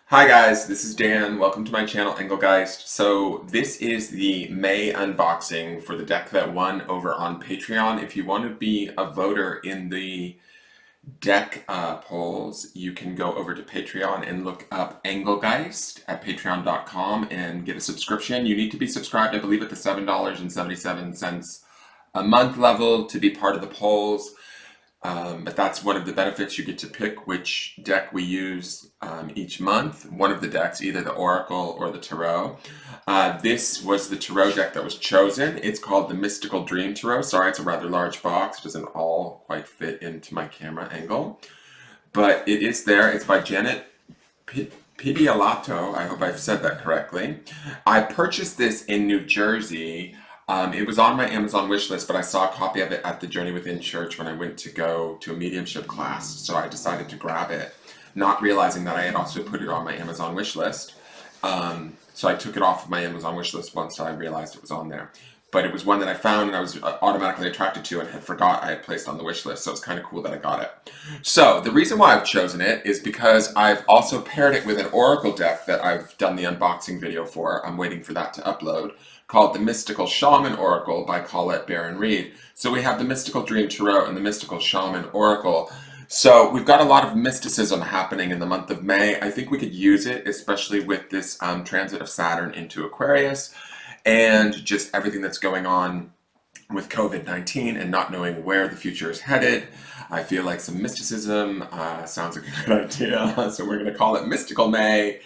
Hi guys, this is Dan. Welcome to my channel, Engelgeist. So this is the May unboxing for the deck that won over on Patreon. If you want to be a voter in the deck polls, you can go over to Patreon and look up Engelgeist at patreon.com and get a subscription. You need to be subscribed, I believe, at the $7.77 a month level to be part of the polls. But that's one of the benefits. You get to pick which deck we use each month. One of the decks, either the Oracle or the Tarot. This was the Tarot deck that was chosen. It's called the Mystical Dream Tarot. Sorry, it's a rather large box. It doesn't all quite fit into my camera angle. But it is there. It's by Janet Piedilato. I hope I've said that correctly. I purchased this in New Jersey. It was on my Amazon wish list, but I saw a copy of it at the Journey Within Church when I went to go to a mediumship class, so I decided to grab it, not realizing that I had also put it on my Amazon wish list. So I took it off of my Amazon wish list once I realized it was on there. But it was one that I found and I was automatically attracted to and had forgot I had placed on the wish list, so it's kind of cool that I got it. So the reason why I've chosen it is because I've also paired it with an Oracle deck that I've done the unboxing video for. I'm waiting for that to upload, called the Mystical Shaman Oracle by Colette Baron Reed. So we have the Mystical Dream Tarot and the Mystical Shaman Oracle. So we've got a lot of mysticism happening in the month of May. I think we could use it, especially with this transit of Saturn into Aquarius and just everything that's going on with COVID-19 and not knowing where the future is headed. I feel like some mysticism sounds like a good idea. So we're going to call it Mystical May.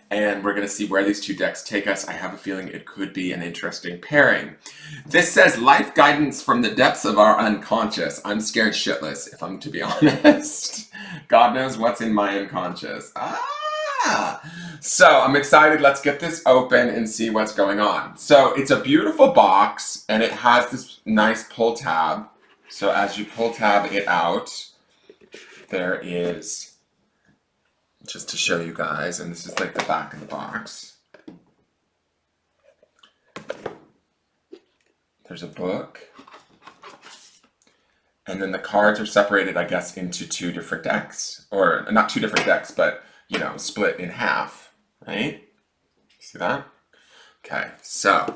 And we're going to see where these two decks take us. I have a feeling it could be an interesting pairing. This says life guidance from the depths of our unconscious. I'm scared shitless, if I'm to be honest. God knows what's in my unconscious. So I'm excited. Let's get this open and see what's going on. So it's a beautiful box, and it has this nice pull tab. So as you pull tab it out, there is, just to show you guys, and this is like the back of the box. There's a book. And then the cards are separated, I guess, into two different decks. Or not two different decks, but, you know, split in half, right? See that? Okay, so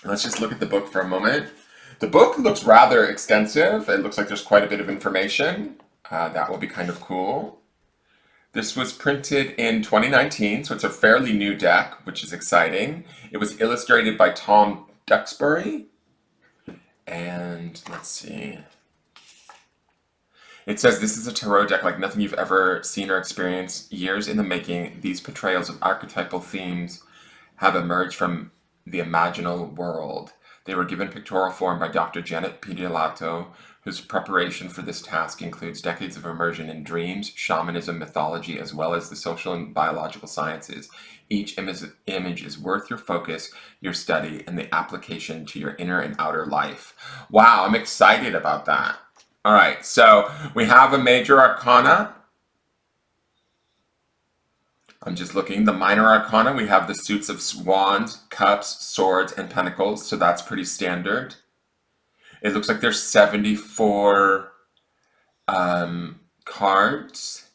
let's just look at the book for a moment. The book looks rather extensive. It looks like there's quite a bit of information. That will be kind of cool. This was printed in 2019, so it's a fairly new deck, which is exciting. It was illustrated by Tom Duxbury. And let's see. It says, this is a tarot deck like nothing you've ever seen or experienced. Years in the making, these portrayals of archetypal themes have emerged from the imaginal world. They were given pictorial form by Dr. Janet Piedilato, whose preparation for this task includes decades of immersion in dreams, shamanism, mythology, as well as the social and biological sciences. Each image is worth your focus, your study, and the application to your inner and outer life. Wow, I'm excited about that. All right, so we have a major arcana. I'm just looking. The minor arcana, we have the suits of wands, cups, swords, and pentacles, so that's pretty standard. It looks like there's 74 cards.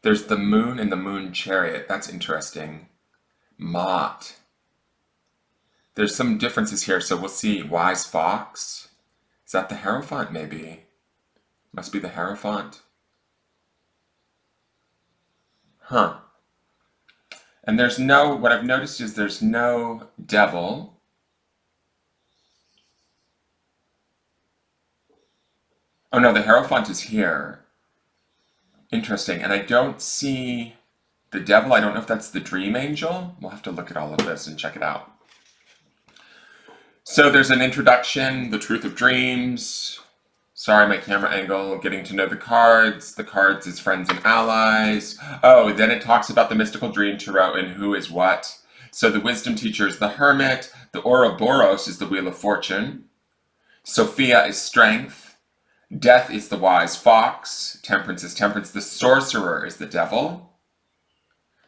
There's the moon and the moon chariot. That's interesting. Mott. There's some differences here, so we'll see. Wise fox. Is that the Hierophant, maybe? Must be the Hierophant. Huh. And there's no, what I've noticed is there's no devil. Oh no, the Hierophant is here. Interesting. And I don't see the devil. I don't know if that's the dream angel. We'll have to look at all of this and check it out. So there's an introduction, the truth of dreams. Sorry, my camera angle. Getting to know the cards. The cards as friends and allies. Oh, then it talks about the mystical dream tarot and who is what. So the wisdom teacher is the hermit. The Ouroboros is the wheel of fortune. Sophia is strength. Death is the wise fox. Temperance is temperance. The sorcerer is the devil.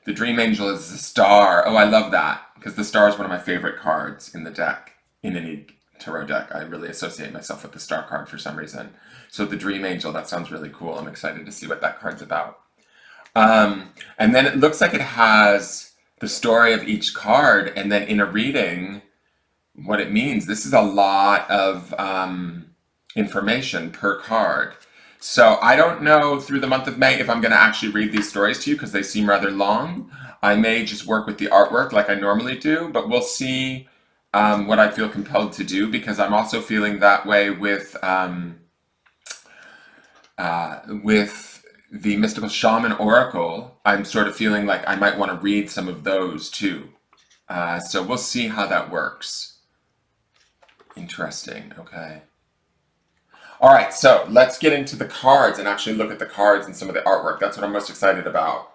The dream angel is the star. Oh, I love that, because the star is one of my favorite cards in the deck. In any tarot deck, I really associate myself with the star card for some reason. So the dream angel, that sounds really cool. I'm excited to see what that card's about. And then it looks like it has the story of each card, and then in a reading, what it means. This is a lot of information per card. So I don't know through the month of May if I'm going to actually read these stories to you because they seem rather long. I may just work with the artwork like I normally do, but we'll see what I feel compelled to do because I'm also feeling that way with the Mystical Shaman Oracle. I'm sort of feeling like I might want to read some of those too. So we'll see how that works. Interesting. Okay. All right, so let's get into the cards and actually look at the cards and some of the artwork. That's what I'm most excited about.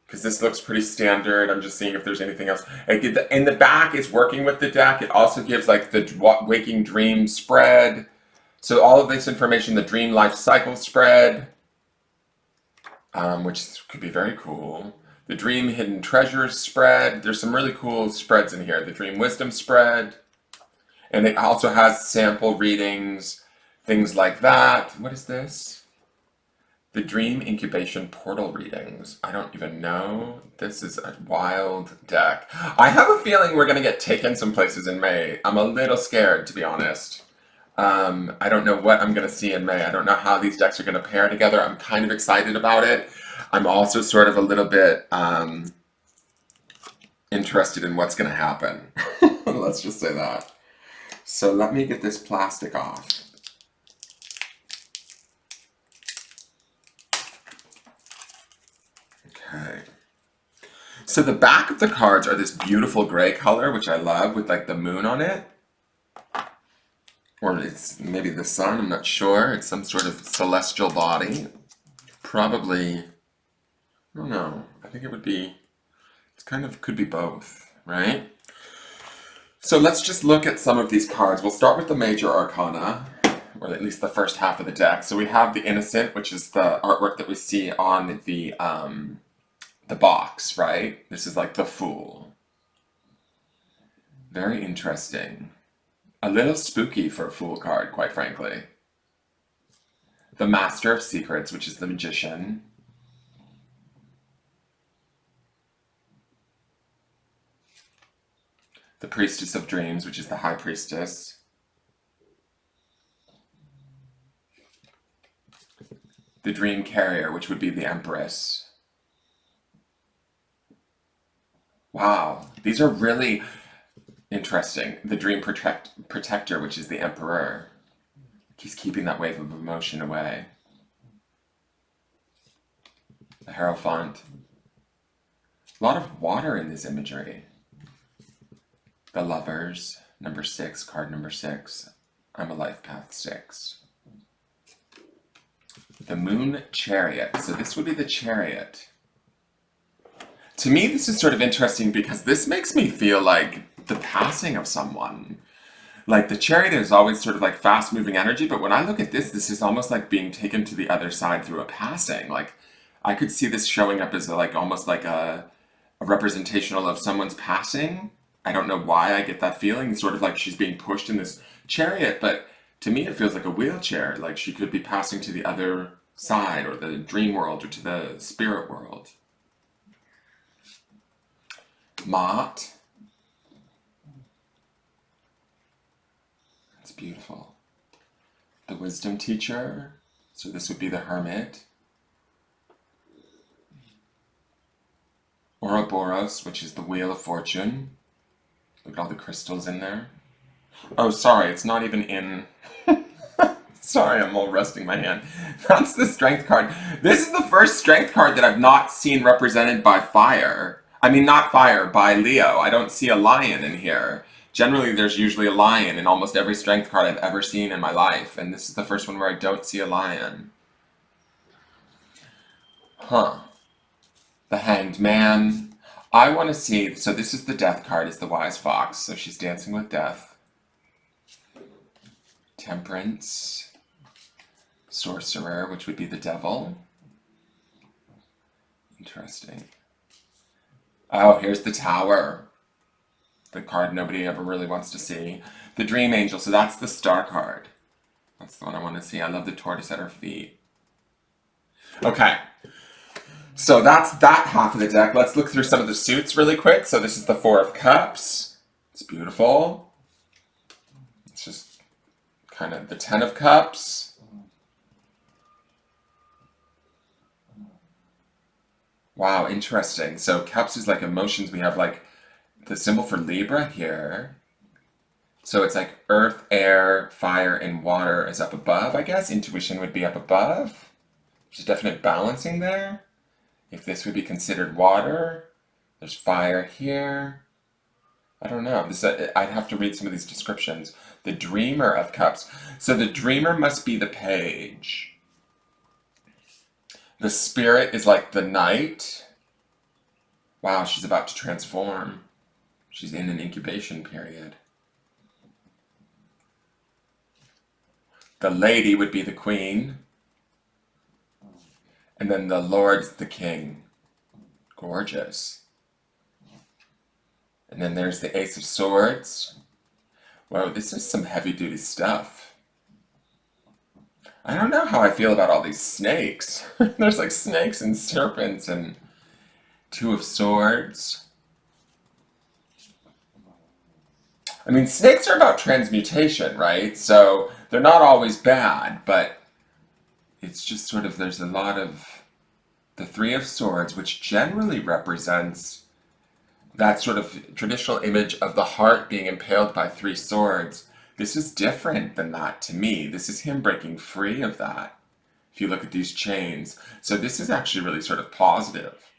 Because this looks pretty standard. I'm just seeing if there's anything else. In the back, it's working with the deck. It also gives like the waking dream spread. So all of this information, the dream life cycle spread, which could be very cool. The dream hidden treasures spread. There's some really cool spreads in here. The dream wisdom spread. And it also has sample readings, things like that. What is this? The dream incubation portal readings. I don't even know. This is a wild deck. I have a feeling we're going to get taken some places in May. I'm a little scared, to be honest. I don't know what I'm going to see in May. I don't know how these decks are going to pair together. I'm kind of excited about it. I'm also sort of a little bit interested in what's going to happen. Let's just say that. So let me get this plastic off. Okay. So the back of the cards are this beautiful gray color, which I love, with like the moon on it. Or it's maybe the sun, I'm not sure. It's some sort of celestial body. Probably, I don't know. I think it would be, it's kind of, could be both, right? So let's just look at some of these cards. We'll start with the major arcana, or at least the first half of the deck. So we have the Innocent, which is the artwork that we see on the box, right? This is like the Fool. Very interesting. A little spooky for a Fool card, quite frankly. The Master of Secrets, which is the Magician. The Priestess of Dreams, which is the High Priestess. The Dream Carrier, which would be the Empress. Wow, these are really interesting. The Dream Protector, which is the Emperor. He's keeping that wave of emotion away. The Hierophant. A lot of water in this imagery. The Lovers, number 6, card number 6. I'm a life path 6. The Moon Chariot. So this would be the Chariot. To me, this is sort of interesting because this makes me feel like the passing of someone. Like the Chariot is always sort of like fast moving energy, but when I look at this, this is almost like being taken to the other side through a passing. Like I could see this showing up as like almost like a representational of someone's passing. I don't know why I get that feeling, sort of like she's being pushed in this chariot, but to me it feels like a wheelchair, like she could be passing to the other side or the dream world or to the spirit world. Mott. That's beautiful. The Wisdom Teacher. So this would be the Hermit. Ouroboros, which is the Wheel of Fortune. Look at all the crystals in there. Oh, sorry, it's not even in... Sorry, I'm all resting my hand. That's the Strength card. This is the first Strength card that I've not seen represented by fire. I mean, not fire, by Leo. I don't see a lion in here. Generally, there's usually a lion in almost every Strength card I've ever seen in my life, and this is the first one where I don't see a lion. Huh. The Hanged Man. I want to see, so this is the Death card, is the Wise Fox, so she's dancing with death. Temperance. Sorcerer, which would be the Devil. Interesting. Oh, here's the Tower. The card nobody ever really wants to see. The Dream Angel, so that's the Star card. That's the one I want to see. I love the tortoise at her feet. Okay. So that's that half of the deck. Let's look through some of the suits really quick. So this is the Four of Cups. It's beautiful. It's just kind of the Ten of Cups. Wow, interesting. So cups is like emotions. We have like the symbol for Libra here. So it's like earth, air, fire, and water is up above, I guess. Intuition would be up above. There's definite balancing there. If this would be considered water, there's fire here. I don't know. I'd have to read some of these descriptions. The Dreamer of Cups. So the Dreamer must be the page. The Spirit is like the Knight. Wow, she's about to transform. She's in an incubation period. The Lady would be the Queen. And then the Lord's the King. Gorgeous. And then there's the Ace of Swords. Wow, this is some heavy-duty stuff. I don't know how I feel about all these snakes. There's like snakes and serpents and Two of Swords. I mean, snakes are about transmutation, right? So they're not always bad, but it's just sort of, there's a lot of the Three of Swords, which generally represents that sort of traditional image of the heart being impaled by three swords. This is different than that to me. This is him breaking free of that, if you look at these chains. So this is actually really sort of positive.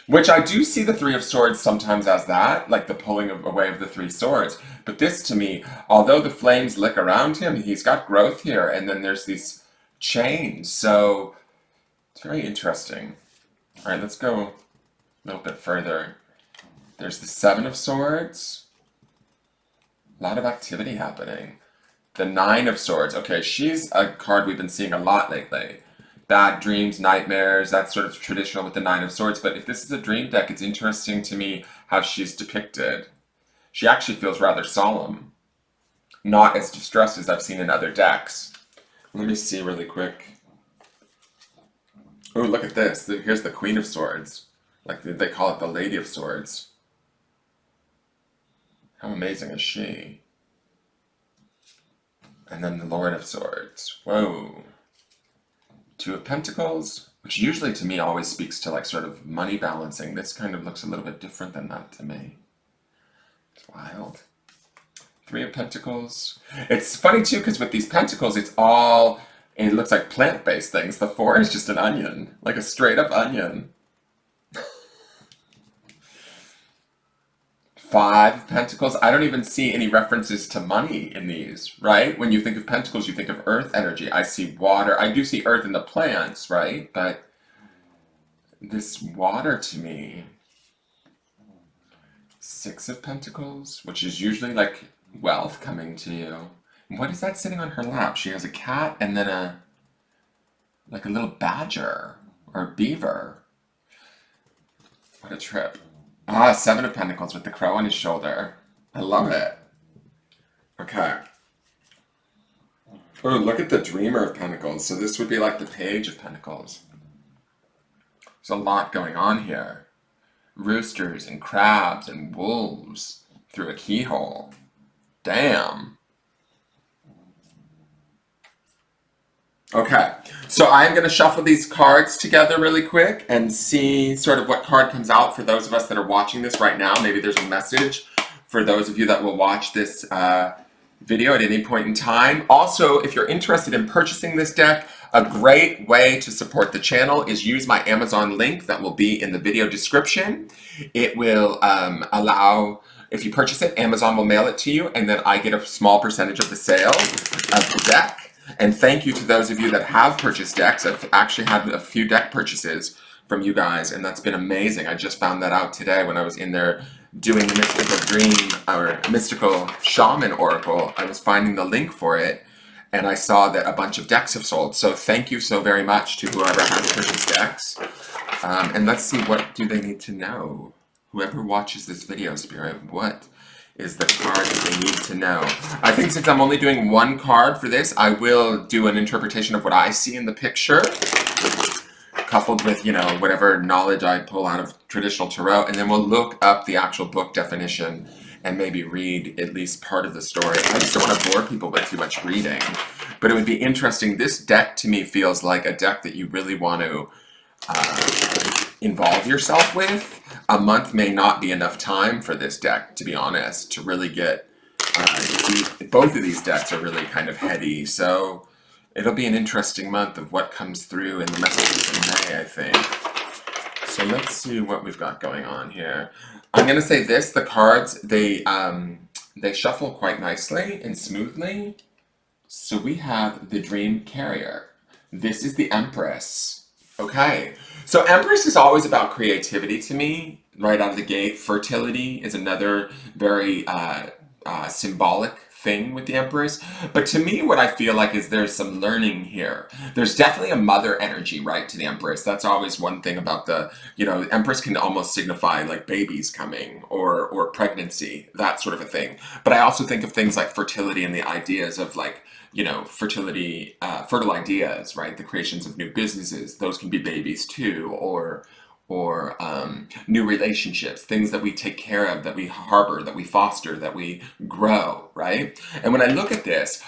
Which I do see the Three of Swords sometimes as that, like the pulling away of the three swords. But this to me, although the flames lick around him, he's got growth here, and then there's these chains. So it's very interesting. All right, let's go a little bit further. There's the Seven of Swords. A lot of activity happening. The Nine of Swords. Okay, she's a card we've been seeing a lot lately. Bad dreams, nightmares, that's sort of traditional with the Nine of Swords. But if this is a dream deck, it's interesting to me how she's depicted. She actually feels rather solemn. Not as distressed as I've seen in other decks. Let me see really quick. Oh, look at this. Here's the Queen of Swords. Like they call it the Lady of Swords. How amazing is she? And then the Lord of Swords. Whoa. Two of Pentacles, which usually to me always speaks to like sort of money balancing. This kind of looks a little bit different than that to me. It's wild. Three of Pentacles. It's funny too, because with these pentacles, it looks like plant-based things. The Four is just an onion, like a straight-up onion. Five of Pentacles. I don't even see any references to money in these, right? When you think of Pentacles, you think of earth energy. I see water. I do see earth in the plants, right? But this water to me. Six of Pentacles, which is usually like wealth coming to you. What is that sitting on her lap? She has a cat and then like a little badger or a beaver. What a trip. Ah, Seven of Pentacles with the crow on his shoulder. I love it. Okay. Oh, look at the Dreamer of Pentacles. So this would be like the Page of Pentacles. There's a lot going on here. Roosters and crabs and wolves through a keyhole. Damn. Okay, so I'm going to shuffle these cards together really quick and see sort of what card comes out for those of us that are watching this right now. Maybe there's a message for those of you that will watch this video at any point in time. Also, if you're interested in purchasing this deck, a great way to support the channel is use my Amazon link that will be in the video description. It will allow, if you purchase it, Amazon will mail it to you, and then I get a small percentage of the sale of the deck. And thank you to those of you that have purchased decks. I've actually had a few deck purchases from you guys, and that's been amazing. I just found that out today when I was in there doing the Mystical Dream, or Mystical Shaman Oracle. I was finding the link for it, and I saw that a bunch of decks have sold. So thank you so very much to whoever has purchased decks. And let's see, what do they need to know? Whoever watches this video, Spirit, what is the card that they need to know? I think since I'm only doing one card for this, I will do an interpretation of what I see in the picture. coupled with, whatever knowledge I pull out of traditional tarot, and then we'll look up the actual book definition and maybe read at least part of the story. I just don't want to bore people with too much reading, but it would be interesting. This deck to me feels like a deck that you really want to involve yourself with. A month may not be enough time for this deck, to be honest, to really get deep. Both of these decks are really kind of heady, so it'll be an interesting month of what comes through in the messages in May, I think. So let's see what we've got going on here. I'm going to say this, the cards, they shuffle quite nicely and smoothly. So we have the Dream Carrier. This is the Empress. Okay, so Empress is always about creativity to me, right out of the gate. Fertility is another very symbolic thing with the Empress. But to me, what I feel like is there's some learning here. There's definitely a mother energy, right, to the Empress. That's always one thing about the, Empress can almost signify like babies coming or pregnancy, that sort of a thing. But I also think of things like fertility and the ideas of like, fertility, fertile ideas, right? The creations of new businesses, those can be babies too, or new relationships, things that we take care of, that we harbor, that we foster, that we grow, right? And when I look at this,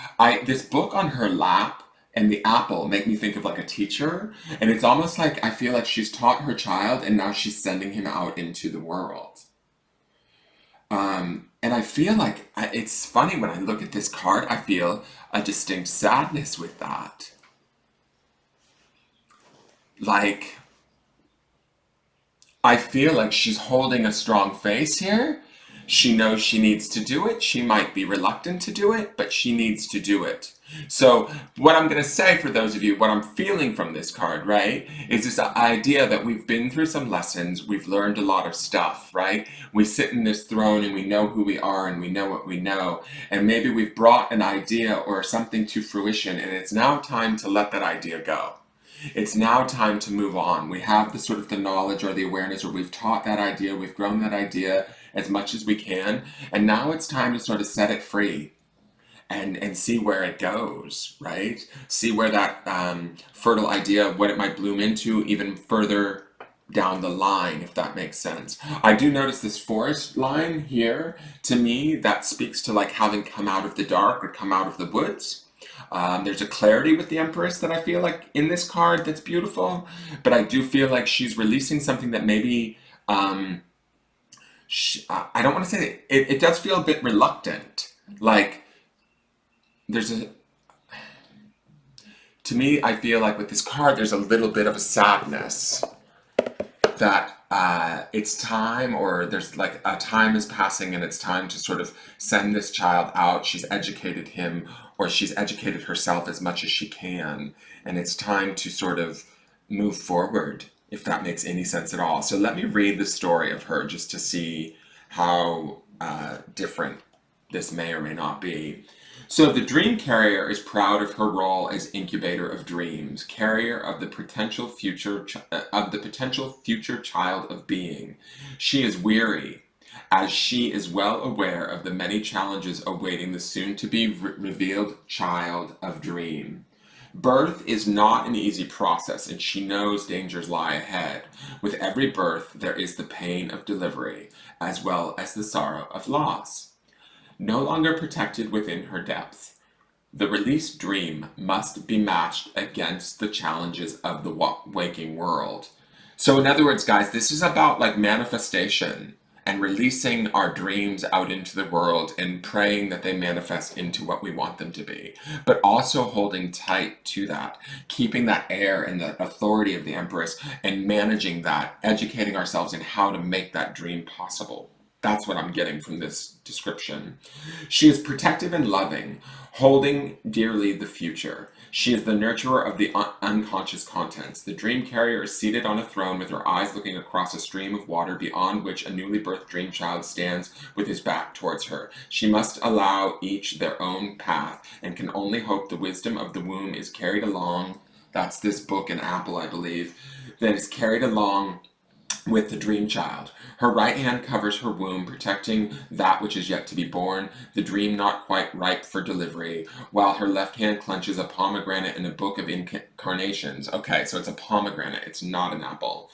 this book on her lap and the apple make me think of like a teacher, and it's almost like I feel like she's taught her child and now she's sending him out into the world. And I feel like it's funny when I look at this card, I feel a distinct sadness with that. Like, I feel like she's holding a strong face here. She knows she needs to do it. She might be reluctant to do it, but she needs to do it. So what I'm going to say for those of you, what I'm feeling from this card, right, is this idea that we've been through some lessons, we've learned a lot of stuff, right? We sit in this throne and we know who we are and we know what we know. And maybe we've brought an idea or something to fruition, and it's now time to let that idea go. It's now time to move on. We have the sort of the knowledge or the awareness, or we've taught that idea, we've grown that idea as much as we can, and now it's time to sort of set it free and see where it goes, right? See where that fertile idea, what it might bloom into even further down the line, if that makes sense. I do notice this forest line here. To me, that speaks to like having come out of the dark or come out of the woods. There's a clarity with the Empress that I feel like in this card that's beautiful, but I do feel like she's releasing something that maybe, I don't want to say it does feel a bit reluctant. Like, to me, I feel like with this card, there's a little bit of a sadness that it's time, or there's like a time is passing and it's time to sort of send this child out. She's educated him, or she's educated herself as much as she can, and it's time to sort of move forward, if that makes any sense at all. So let me read the story of her just to see how different this may or may not be. So the dream carrier is proud of her role as incubator of dreams, carrier of the potential future child of being. She is weary, as she is well aware of the many challenges awaiting the soon-to-be revealed child of dream. Birth is not an easy process, and she knows dangers lie ahead. With every birth, there is the pain of delivery, as well as the sorrow of loss. No longer protected within her depths, the released dream must be matched against the challenges of the waking world. So in other words, guys, this is about like manifestation and releasing our dreams out into the world and praying that they manifest into what we want them to be, but also holding tight to that, keeping that air and the authority of the Empress and managing that, educating ourselves in how to make that dream possible. That's what I'm getting from this description. She is protective and loving, holding dearly the future. She is the nurturer of the unconscious contents. The dream carrier is seated on a throne with her eyes looking across a stream of water beyond which a newly birthed dream child stands with his back towards her. She must allow each their own path and can only hope the wisdom of the womb is carried along. That's this book in Apple, I believe. That is carried along with the dream child. Her right hand covers her womb, protecting that which is yet to be born, the dream not quite ripe for delivery, while her left hand clenches a pomegranate and a book of incarnations. Okay, so it's a pomegranate, it's not an apple.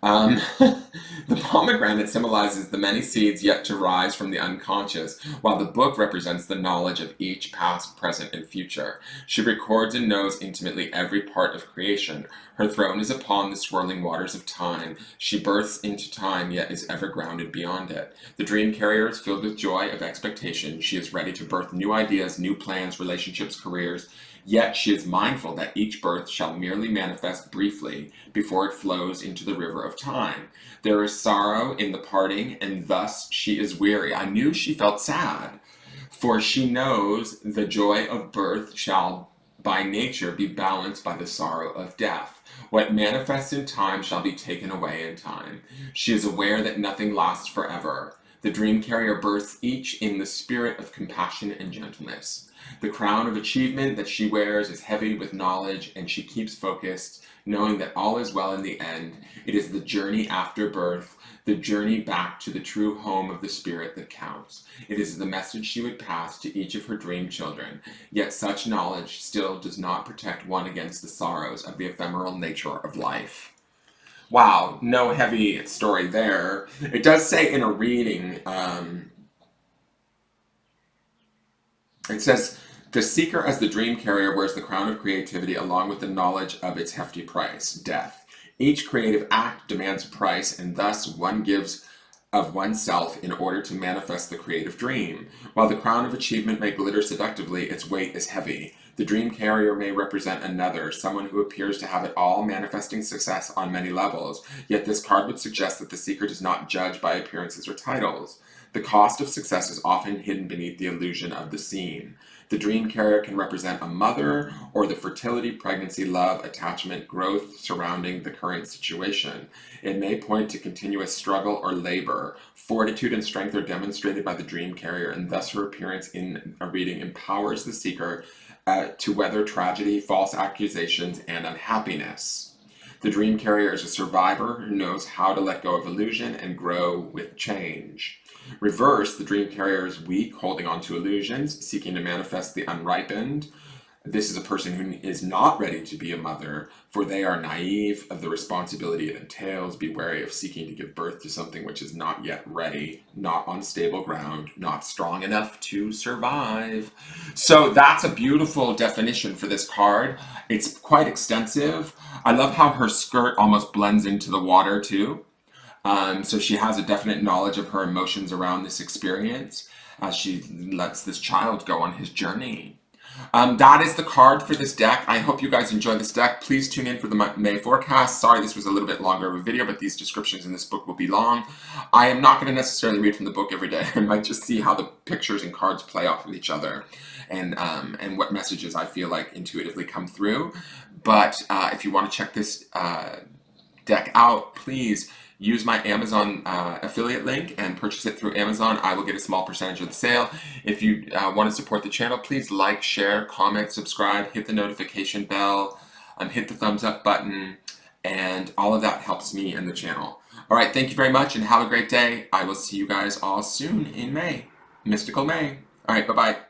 The pomegranate symbolizes the many seeds yet to rise from the unconscious, while the book represents the knowledge of each past, present, and future. She records and knows intimately every part of creation. Her throne is upon the swirling waters of time. She births into time, yet is ever grounded beyond it. The dream carrier is filled with joy of expectation. She is ready to birth new ideas, new plans, relationships, careers. Yet she is mindful that each birth shall merely manifest briefly before it flows into the river of time. There is sorrow in the parting, and thus she is weary. I knew she felt sad, for she knows the joy of birth shall by nature be balanced by the sorrow of death. What manifests in time shall be taken away in time. She is aware that nothing lasts forever. The dream carrier births each in the spirit of compassion and gentleness. The crown of achievement that she wears is heavy with knowledge, and she keeps focused, knowing that all is well in the end. It is the journey after birth, the journey back to the true home of the spirit that counts. It is the message she would pass to each of her dream children. Yet such knowledge still does not protect one against the sorrows of the ephemeral nature of life. Wow, no heavy story there. It does say in a reading, it says, the seeker as the dream carrier wears the crown of creativity along with the knowledge of its hefty price, death. Each creative act demands a price, and thus one gives of oneself in order to manifest the creative dream. While the crown of achievement may glitter seductively, its weight is heavy. The dream carrier may represent another, someone who appears to have it all, manifesting success on many levels. Yet this card would suggest that the seeker does not judge by appearances or titles. The cost of success is often hidden beneath the illusion of the seen. The dream carrier can represent a mother or the fertility, pregnancy, love, attachment, growth surrounding the current situation. It may point to continuous struggle or labor. Fortitude and strength are demonstrated by the dream carrier, and thus her appearance in a reading empowers the seeker to weather tragedy, false accusations, and unhappiness. The dream carrier is a survivor who knows how to let go of illusion and grow with change. Reverse, the dream carrier is weak, holding on to illusions, seeking to manifest the unripened. This is a person who is not ready to be a mother, for they are naive of the responsibility it entails. Be wary of seeking to give birth to something which is not yet ready, not on stable ground, not strong enough to survive. So that's a beautiful definition for this card. It's quite extensive. I love how her skirt almost blends into the water too. So she has a definite knowledge of her emotions around this experience as she lets this child go on his journey. That is the card for this deck. I hope you guys enjoy this deck. Please tune in for the May forecast. Sorry this was a little bit longer of a video, but these descriptions in this book will be long. I am not going to necessarily read from the book every day. I might just see how the pictures and cards play off of each other and what messages I feel like intuitively come through. But if you want to check this deck out, please use my Amazon affiliate link and purchase it through Amazon. I will get a small percentage of the sale. If you want to support the channel, please like, share, comment, subscribe, hit the notification bell, hit the thumbs up button, and all of that helps me and the channel. All right, thank you very much and have a great day. I will see you guys all soon in May. Mystical May. All right, bye-bye.